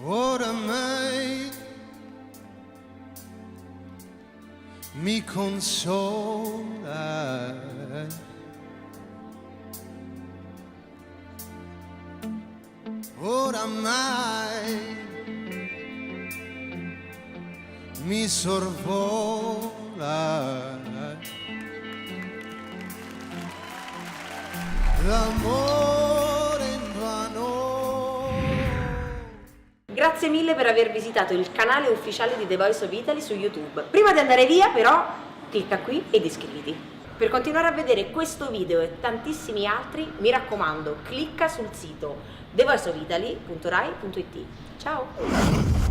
Oramai mi consola, oramai mi sorvola l'amore invano. Grazie mille per aver visitato il canale ufficiale di The Voice of Italy su YouTube. Prima di andare via però clicca qui ed iscriviti. Per continuare a vedere questo video e tantissimi altri, mi raccomando, clicca sul sito thevoiceofitaly.rai.it. Ciao!